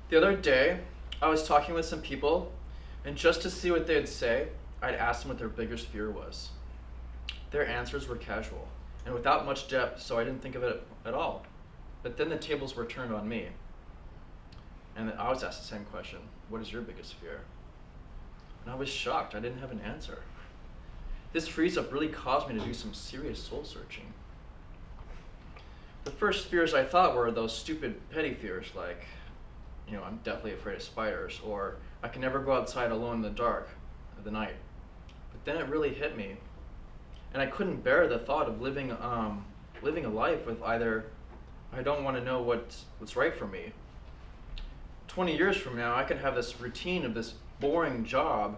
The other day, I was talking with some people, and just to see what they'd say, I'd asked them what their biggest fear was. Their answers were casual, and without much depth, so I didn't think of it at all. But then the tables were turned on me, and I was asked the same question: what is your biggest fear? And I was shocked, I didn't have an answer. This freeze up really caused me to do some serious soul searching. The first fears I thought were those stupid petty fears like, I'm deathly afraid of spiders, or I can never go outside alone in the dark of the night. But then it really hit me, and I couldn't bear the thought of living a life with either I don't want to know what's right for me. 20 years from now, I could have this routine of this boring job,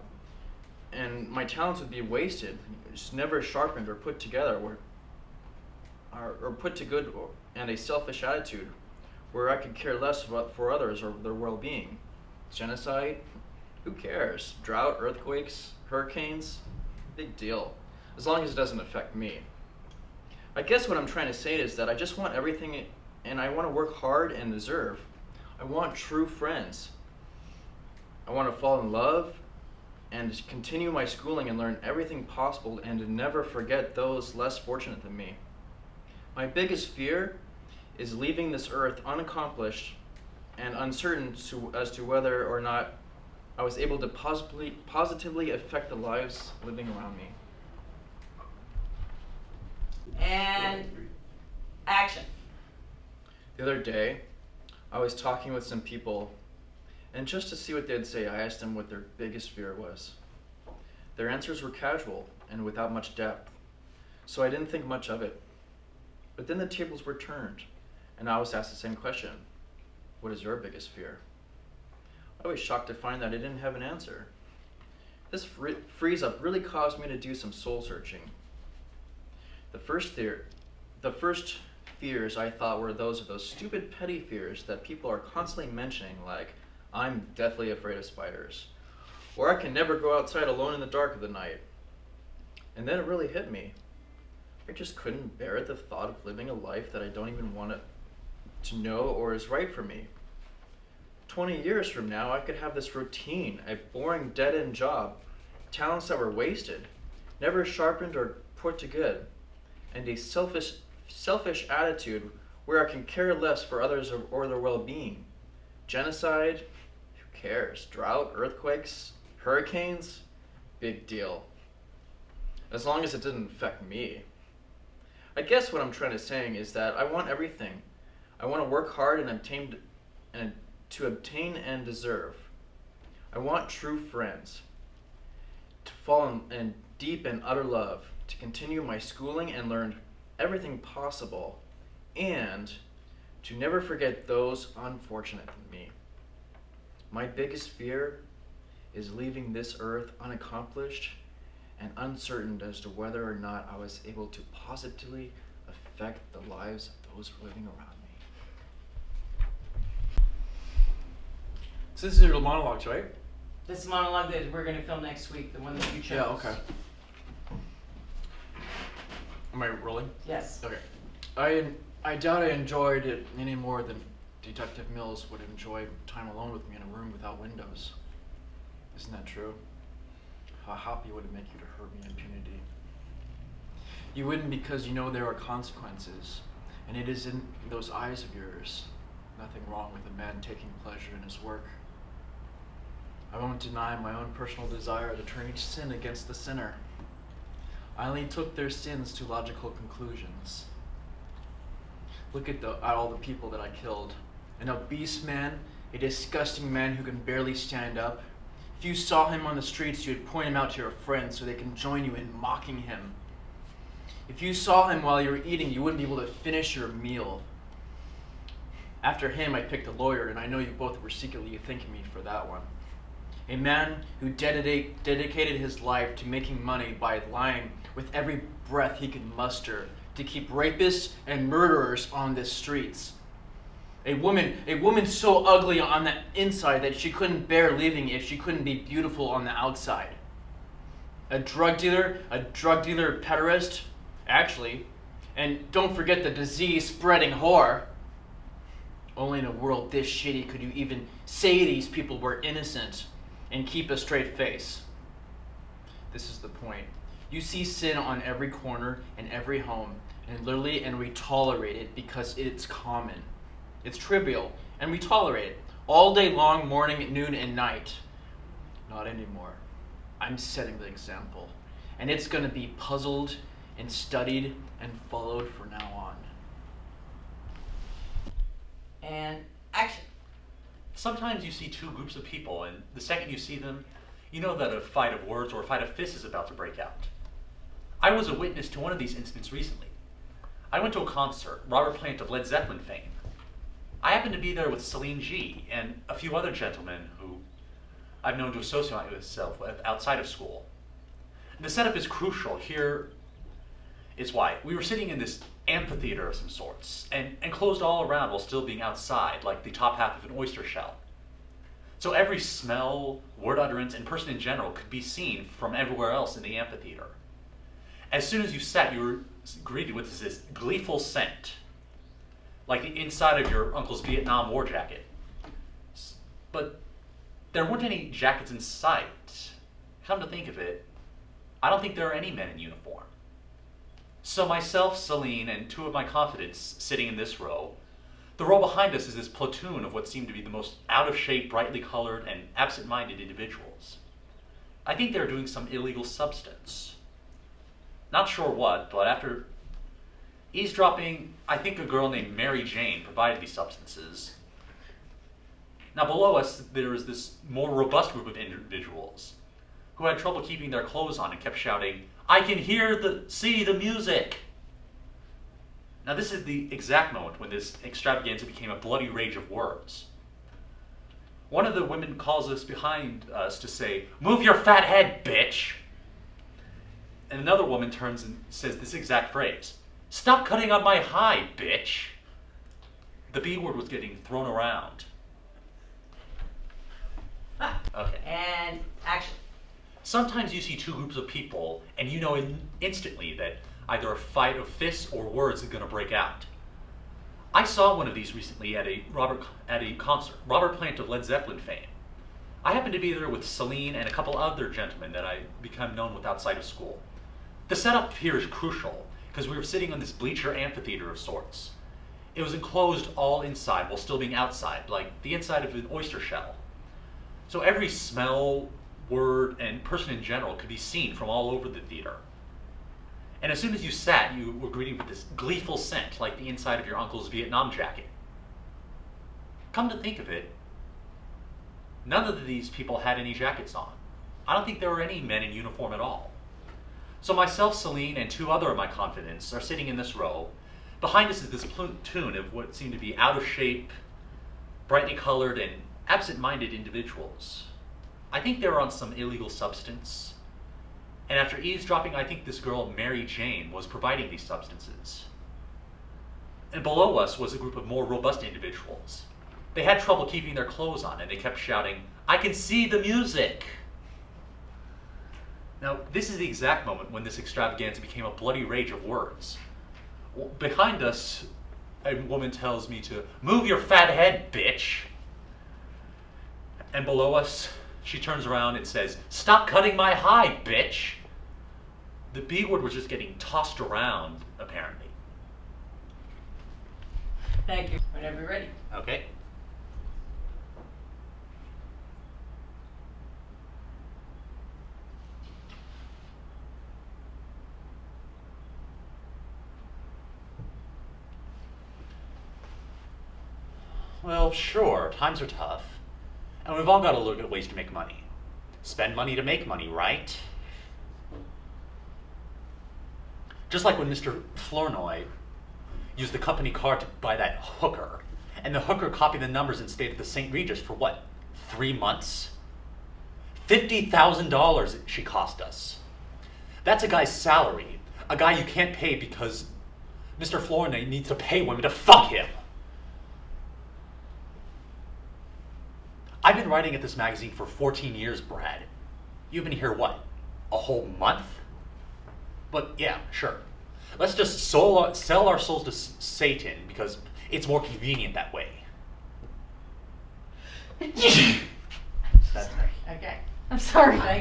and my talents would be wasted, just never sharpened or put together, or put to good, and a selfish attitude where I could care less for others or their well-being. Genocide? Who cares? Drought, earthquakes, hurricanes? Big deal. As long as it doesn't affect me. I guess what I'm trying to say is that I just want everything, and I want to work hard and deserve. I want true friends. I want to fall in love and continue my schooling and learn everything possible and to never forget those less fortunate than me. My biggest fear is leaving this earth unaccomplished and uncertain as to whether or not I was able to positively affect the lives living around me. And action. The other day, I was talking with some people, and just to see what they'd say, I asked them what their biggest fear was. Their answers were casual and without much depth, so I didn't think much of it. But then the tables were turned, and I was asked the same question: what is your biggest fear? I was shocked to find that I didn't have an answer. This freeze up really caused me to do some soul searching. The first fears I thought were those stupid petty fears that people are constantly mentioning, like, I'm deathly afraid of spiders, or I can never go outside alone in the dark of the night. And then it really hit me. I just couldn't bear the thought of living a life that I don't even want to know or is right for me. 20 years from now, I could have this routine, a boring dead-end job, talents that were wasted, never sharpened or put to good, and a selfish attitude where I can care less for others or their well-being. Genocide? Who cares? Drought, earthquakes, hurricanes? Big deal. As long as it didn't affect me. I guess what I'm trying to say is that I want everything. I want to work hard and obtain and deserve. I want true friends, to fall in deep and utter love, to continue my schooling and learn everything possible, and to never forget those unfortunate than me. My biggest fear is leaving this earth unaccomplished and uncertain as to whether or not I was able to positively affect the lives of those living around me. So this is your monologues, right? This is a monologue that we're going to film next week, the one that you chose. Yeah, okay. Am I rolling? Yes. Okay. I doubt I enjoyed it any more than Detective Mills would enjoy time alone with me in a room without windows. Isn't that true? How happy would it make you to hurt me in impunity? You wouldn't, because you know there are consequences, and it is in those eyes of yours. Nothing wrong with a man taking pleasure in his work. I won't deny my own personal desire to turn each sin against the sinner. I only took their sins to logical conclusions. Look at all the people that I killed. An obese man, a disgusting man who can barely stand up. If you saw him on the streets, you would point him out to your friends so they can join you in mocking him. If you saw him while you were eating, you wouldn't be able to finish your meal. After him, I picked a lawyer, and I know you both were secretly thanking me for that one. A man who dedicated his life to making money by lying with every breath he could muster to keep rapists and murderers on the streets. A woman so ugly on the inside that she couldn't bear leaving if she couldn't be beautiful on the outside. A drug dealer pederast, actually, and don't forget the disease-spreading whore. Only in a world this shitty could you even say these people were innocent and keep a straight face. This is the point. You see sin on every corner and every home, and we tolerate it because it's common. It's trivial, and we tolerate it all day long, morning, noon, and night. Not anymore. I'm setting the example, and it's going to be puzzled and studied and followed from now on. And action. Sometimes you see two groups of people, and the second you see them, you know that a fight of words or a fight of fists is about to break out. I was a witness to one of these incidents recently. I went to a concert, Robert Plant of Led Zeppelin fame. I happened to be there with Celine G and a few other gentlemen who I've known to associate myself with outside of school. The setup is crucial. Here is why. We were sitting in this amphitheater of some sorts, and enclosed all around while still being outside, like the top half of an oyster shell. So every smell, word utterance, and person in general could be seen from everywhere else in the amphitheater. As soon as you sat, you were greeted with this gleeful scent, like the inside of your uncle's Vietnam War jacket. But there weren't any jackets in sight. Come to think of it, I don't think there are any men in uniform. So myself, Celine, and two of my confidants sitting in this row. The row behind us is this platoon of what seem to be the most out-of-shape, brightly colored, and absent-minded individuals. I think they're doing some illegal substance. Not sure what, but after eavesdropping, I think a girl named Mary Jane provided these substances. Now below us, there is this more robust group of individuals who had trouble keeping their clothes on and kept shouting, "I can see the music!" Now this is the exact moment when this extravaganza became a bloody rage of words. One of the women calls us behind us to say, "Move your fat head, bitch!" And another woman turns and says this exact phrase, "Stop cutting on my high, bitch!" The B word was getting thrown around. Okay. And action. Sometimes you see two groups of people, and you know instantly that either a fight of fists or words is going to break out. I saw one of these recently at a concert, Robert Plant of Led Zeppelin fame. I happened to be there with Celine and a couple other gentlemen that I become known with outside of school. The setup here is crucial, because we were sitting on this bleacher amphitheater of sorts. It was enclosed all inside while still being outside, like the inside of an oyster shell. So every smell, word, and person in general could be seen from all over the theater. And as soon as you sat, you were greeted with this gleeful scent, like the inside of your uncle's Vietnam jacket. Come to think of it, none of these people had any jackets on. I don't think there were any men in uniform at all. So myself, Celine, and two other of my confidants are sitting in this row. Behind us is this platoon of what seem to be out of shape, brightly colored, and absent-minded individuals. I think they were on some illegal substance. And after eavesdropping, I think this girl, Mary Jane, was providing these substances. And below us was a group of more robust individuals. They had trouble keeping their clothes on, and they kept shouting, "I can see the music!" Now, this is the exact moment when this extravaganza became a bloody rage of words. Behind us, a woman tells me to move your fat head, bitch. And below us, she turns around and says, "Stop cutting my high, bitch." The B word was just getting tossed around, apparently. Thank you. Whenever you're ready. Okay. Well, sure, times are tough. And we've all got to look at ways to make money. Spend money to make money, right? Just like when Mr. Flournoy used the company card to buy that hooker, and the hooker copied the numbers and stayed at the St. Regis for what, 3 months? $50,000 she cost us. That's a guy's salary, a guy you can't pay because Mr. Flournoy needs to pay women to fuck him. I've been writing at this magazine for 14 years, Brad. You've been here, what, a whole month? But yeah, sure. Let's just sell our souls to Satan because it's more convenient that way. That's Okay. I'm sorry. Thank